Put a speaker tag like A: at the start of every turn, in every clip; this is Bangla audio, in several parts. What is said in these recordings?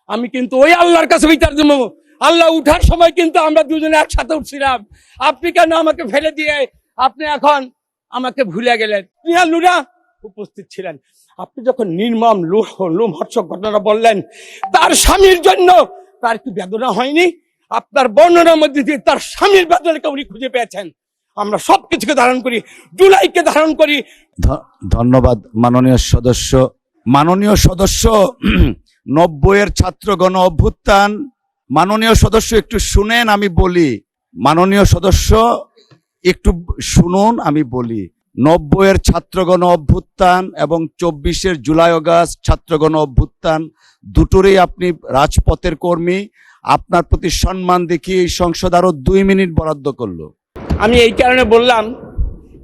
A: আমি কিন্তু ওই আল্লাহর কাছে বিচার দেবো। আল্লাহ উঠার সময় কিন্তু আমরা দুজনে একসাথে উঠছিলাম। আপনি কেন আমাকে ফেলে দিয়ে আপনি এখন আমাকে ভুলে গেলেন? নিহাল নুরা উপস্থিত ছিলেন। আপনি যখন নির্মম লোমহর্ষক ঘটনা বললেন, তার স্বামীর জন্য তার কি বেদনা হয়নি? আপনার বর্ণনার মধ্যে দিয়ে তার স্বামীর বেদনাকে উনি খুঁজে পেয়েছেন। আমরা সবকিছুকে ধারণ করি, জুলাইকে ধারণ করি।
B: ধন্যবাদ মাননীয় সদস্য। মাননীয় সদস্য, 90-এর ছাত্র গণ অভ্যুত্থান। মাননীয় সদস্য একটু শুনেন, আমি বলি। মাননীয় সদস্য একটু শুনুন, আমি বলি। 90-এর ছাত্র গণ অভ্যুত্থান এবং 24-এর জুলাই অগাস্ট ছাত্র গণ অভ্যুত্থান দুটোরই আপনি রাজপথের কর্মী। আপনার প্রতি সম্মান দেখিয়ে এই সংসদ আরো 2 মিনিট বরাদ্দ করলো।
A: আমি এই কারণে বললাম,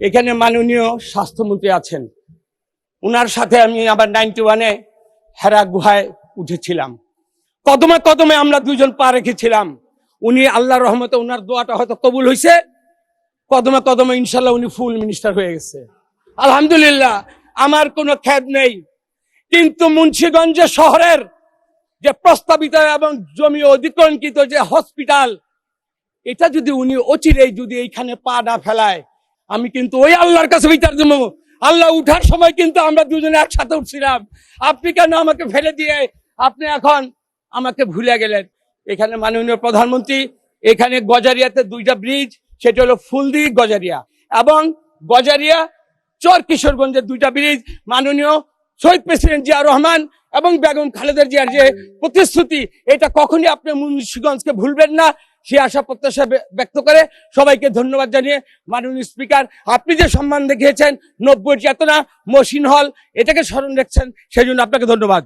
A: এখানে মাননীয় স্বাস্থ্যমন্ত্রী আছেন, উনার সাথে আমি আবার 91-এ হেরা গুহায় উঠেছিলাম। কদমে কদমে আমরা দুজন পা রেখেছিলাম। উনি আল্লাহর রহমতে উনার দোয়াটা হয়তো কবুল হয়েছে। কদমে কদমে ইনশাল্লাহ উনি ফুল মিনিস্টার হয়ে গেছে, আলহামদুলিল্লাহ। আমার কোনো খেদ নেই। কিন্তু মুন্সিগঞ্জ শহরের যে প্রস্তাবিত এবং জমি অধিগ্রহণকৃত যে হসপিটাল, এটা যদি উনি অচিরেই যদি এইখানে পা না ফেলায়, আমি কিন্তু ওই আল্লাহর কাছে বিচার দেবো। আল্লাহ উঠার সময় কিন্তু আমরা দুজনে একসাথে উঠছিলাম। আপনি কেন আমাকে ফেলে দিয়ে আপনি এখন আমাকে ভুলে গেলেন? এখানে মাননীয় প্রধানমন্ত্রী, এখানে গজারিয়াতে 2টা ব্রিজ, সেটা হলো ফুলদি গজারিয়া এবং গজারিয়া চর কিশোরগঞ্জের 2টা ব্রিজ। মাননীয় শহীদ প্রেসিডেন্ট জিয়া রহমান এবং বেগম খালেদা জিয়ার যে প্রতিশ্রুতি, এটা কখনই আপনি মুন্সিগঞ্জকে ভুলবেন না, সে আশা প্রত্যাশা ব্যক্ত করে সবাইকে ধন্যবাদ জানিয়ে, মাননীয় স্পিকার, আপনি যে সম্মান দেখিয়েছেন 90-এর চেতনা মহসিন হল, এটাকে স্মরণ রাখছেন, সেই জন্য আপনাকে ধন্যবাদ।